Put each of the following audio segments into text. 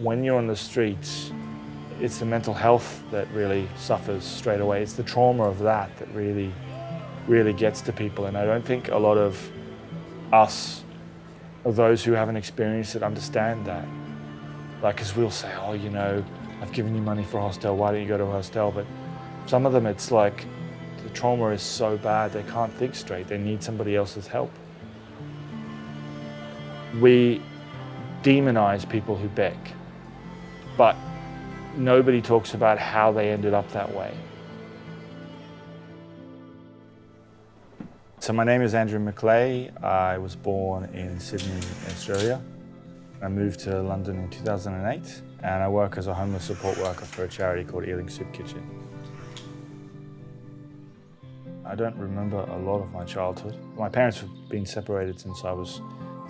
When you're on the streets, it's the mental health that really suffers straight away. It's the trauma of that really gets to people. And I don't think a lot of us, or those who haven't experienced it, understand that. Like, because we'll say, oh, you know, I've given you money for a hostel, why don't you go to a hostel? But some of them, it's like the trauma is so bad, they can't think straight. They need somebody else's help. We demonize people who beg, but nobody talks about how they ended up that way. So my name is Andrew McLay. I was born in Sydney, Australia. I moved to London in 2008, and I work as a homeless support worker for a charity called Ealing Soup Kitchen. I don't remember a lot of my childhood. My parents have been separated since I was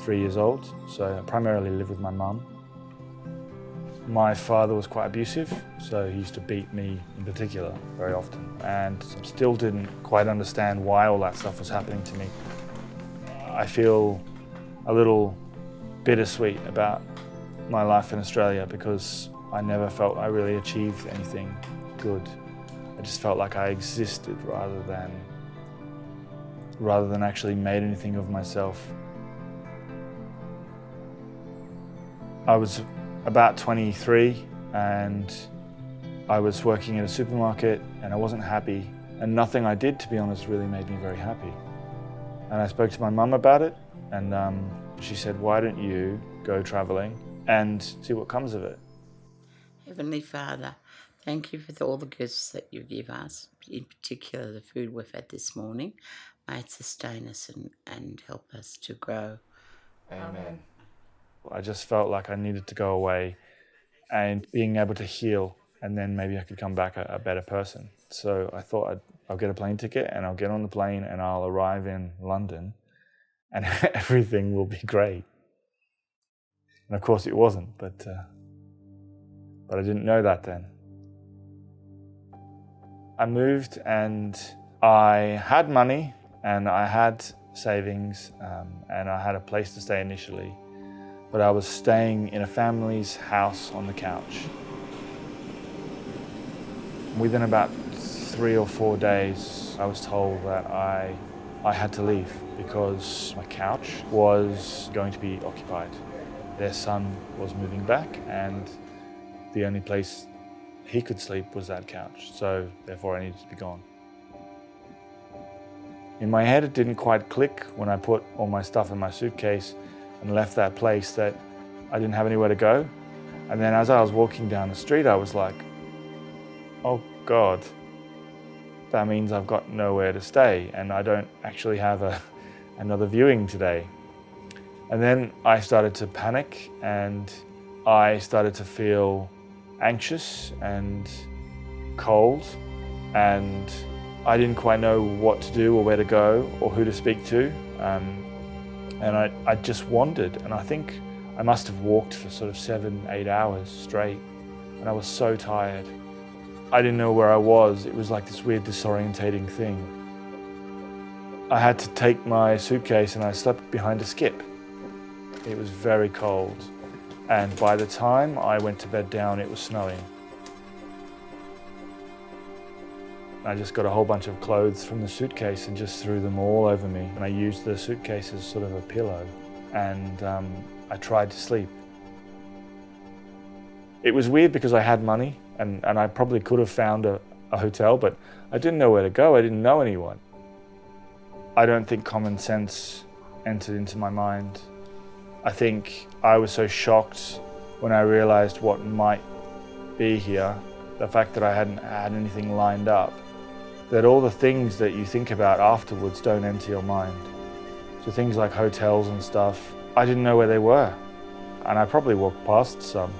3 years old, so I primarily live with my mum. My father was quite abusive, so he used to beat me in particular very often, and still didn't quite understand why all that stuff was happening to me. I feel a little bittersweet about my life in Australia because I never felt I really achieved anything good. I just felt like I existed rather than actually made anything of myself. I was about 23 and I was working at a supermarket and I wasn't happy, and nothing I did, to be honest, really made me very happy. And I spoke to my mum about it, and she said, why don't you go traveling and see what comes of it? Heavenly Father, thank you for all the gifts that you give us, in particular the food we've had this morning. May it sustain us and help us to grow. Amen. I just felt like I needed to go away and being able to heal, and then maybe I could come back a better person. So I thought I'll get a plane ticket and I'll get on the plane and I'll arrive in London and everything will be great. And of course it wasn't, but I didn't know that then. I moved and I had money and I had savings and I had a place to stay initially, but I was staying in a family's house on the couch. Within about 3 or 4 days, I was told that I had to leave because my couch was going to be occupied. Their son was moving back and the only place he could sleep was that couch, so therefore I needed to be gone. In my head, it didn't quite click when I put all my stuff in my suitcase and left that place that I didn't have anywhere to go. And then as I was walking down the street, I was like, oh God, that means I've got nowhere to stay and I don't actually have another viewing today. And then I started to panic and I started to feel anxious and cold, and I didn't quite know what to do or where to go or who to speak to. And I just wandered, and I think I must have walked for sort of 7-8 hours straight, and I was so tired. I didn't know where I was. It was like this weird disorientating thing. I had to take my suitcase and I slept behind a skip. It was very cold, and by the time I went to bed down, it was snowing. I just got a whole bunch of clothes from the suitcase and just threw them all over me. And I used the suitcase as sort of a pillow, and I tried to sleep. It was weird because I had money and I probably could have found a hotel, but I didn't know where to go. I didn't know anyone. I don't think common sense entered into my mind. I think I was so shocked when I realized what might be here, the fact that I hadn't had anything lined up, that all the things that you think about afterwards don't enter your mind. So things like hotels and stuff, I didn't know where they were. And I probably walked past some,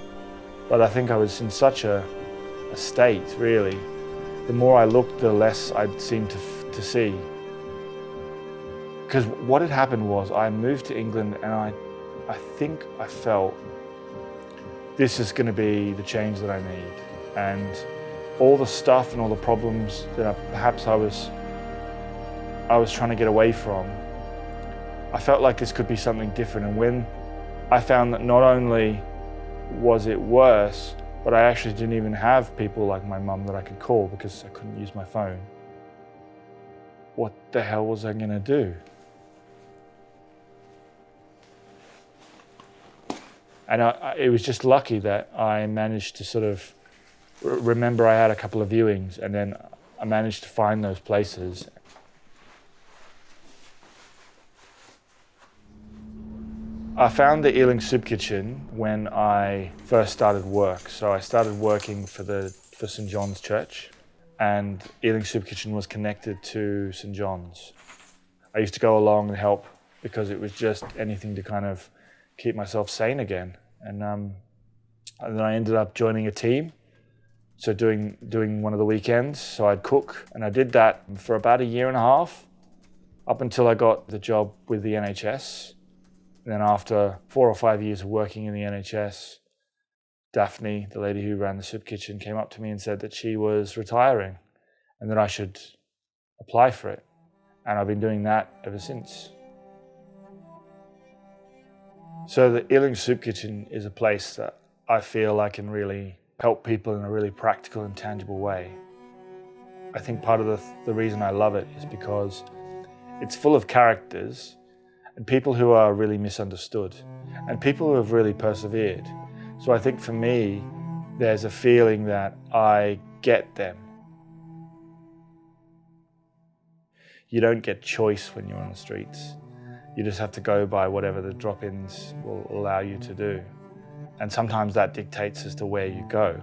but I think I was in such a state, really. The more I looked, the less I'd seemed to see. Because what had happened was I moved to England and I think I felt this is going to be the change that I need. And all the stuff and all the problems that perhaps I was trying to get away from, I felt like this could be something different. And when I found that not only was it worse, but I actually didn't even have people like my mum that I could call because I couldn't use my phone. What the hell was I gonna do? And it was just lucky that I managed to sort of remember I had a couple of viewings, and then I managed to find those places. I found the Ealing Soup Kitchen when I first started work. So I started working for St John's Church, and Ealing Soup Kitchen was connected to St John's. I used to go along and help because it was just anything to kind of keep myself sane again. And then I ended up joining a team, so doing one of the weekends. So I'd cook, and I did that for about a year and a half, up until I got the job with the NHS. And then after 4 or 5 years of working in the NHS, Daphne, the lady who ran the soup kitchen, came up to me and said that she was retiring and that I should apply for it. And I've been doing that ever since. So the Ealing Soup Kitchen is a place that I feel I can really help people in a really practical and tangible way. I think part of the reason I love it is because it's full of characters and people who are really misunderstood and people who have really persevered. So I think for me, there's a feeling that I get them. You don't get choice when you're on the streets. You just have to go by whatever the drop-ins will allow you to do. And sometimes that dictates as to where you go.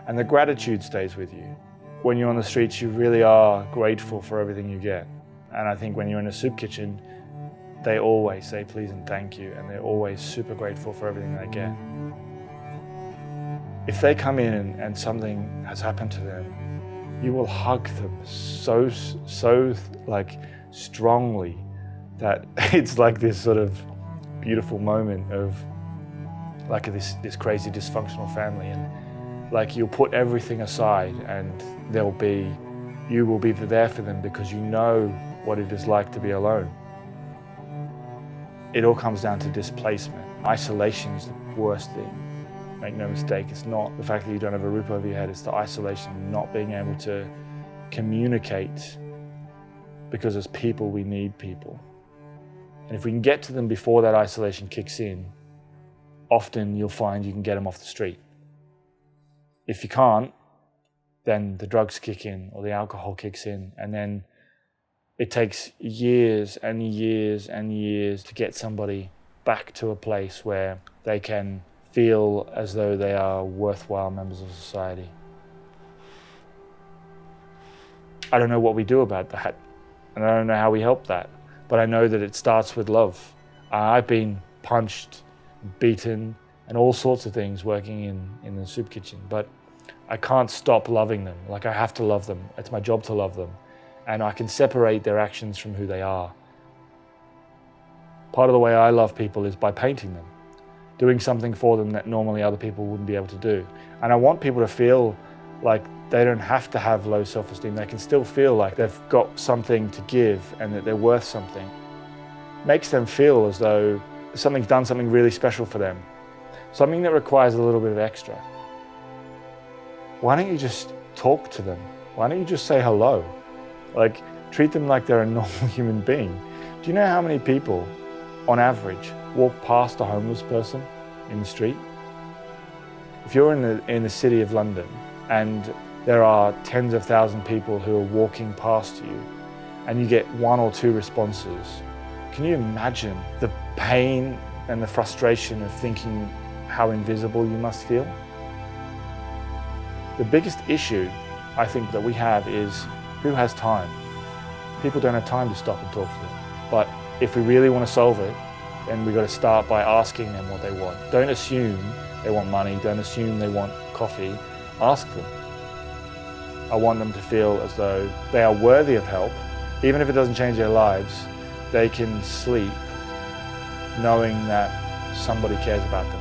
And the gratitude stays with you. When you're on the streets, you really are grateful for everything you get. And I think when you're in a soup kitchen, they always say please and thank you, and they're always super grateful for everything they get. If they come in and something has happened to them, you will hug them so like strongly that it's like this sort of beautiful moment of like this crazy dysfunctional family, and like you'll put everything aside and you will be there for them because you know what it is like to be alone. It all comes down to displacement. Isolation is the worst thing. Make no mistake, it's not the fact that you don't have a roof over your head, it's the isolation, not being able to communicate, because as people, we need people. And if we can get to them before that isolation kicks in, often you'll find you can get them off the street. If you can't, then the drugs kick in or the alcohol kicks in, and then it takes years and years and years to get somebody back to a place where they can feel as though they are worthwhile members of society. I don't know what we do about that, and I don't know how we help that, but I know that it starts with love. I've been punched, beaten, and all sorts of things working in the soup kitchen, but I can't stop loving them. Like, I have to love them. It's my job to love them. And I can separate their actions from who they are. Part of the way I love people is by painting them, doing something for them that normally other people wouldn't be able to do. And I want people to feel like they don't have to have low self-esteem. They can still feel like they've got something to give and that they're worth something. Makes them feel as though something's done something really special for them. Something that requires a little bit of extra. Why don't you just talk to them? Why don't you just say hello? Like, treat them like they're a normal human being. Do you know how many people, on average, walk past a homeless person in the street? If you're in the city of London and there are tens of thousands of people who are walking past you and you get 1 or 2 responses, can you imagine the pain and the frustration of thinking how invisible you must feel? The biggest issue I think that we have is who has time? People don't have time to stop and talk to them. But if we really want to solve it, then we've got to start by asking them what they want. Don't assume they want money, don't assume they want coffee, ask them. I want them to feel as though they are worthy of help. Even if it doesn't change their lives, they can sleep knowing that somebody cares about them.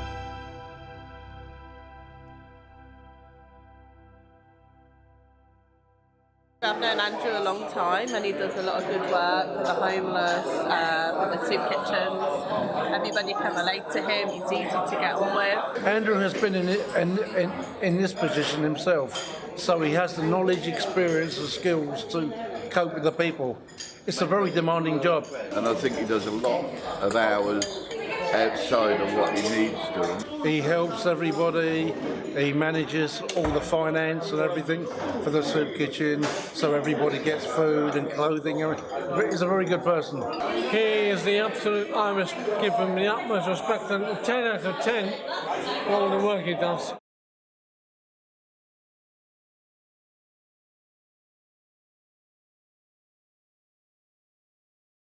I've known Andrew a long time and he does a lot of good work for the homeless, for the soup kitchens. Everybody can relate to him, he's easy to get on with. Andrew has been in this position himself, so he has the knowledge, experience and skills to cope with the people. It's a very demanding job. And I think he does a lot of hours outside of what he needs to. He helps everybody, he manages all the finance and everything for the soup kitchen, so everybody gets food and clothing. He's a very good person. He is the absolute, I must give him the utmost respect, and 10 out of 10 for all the work he does.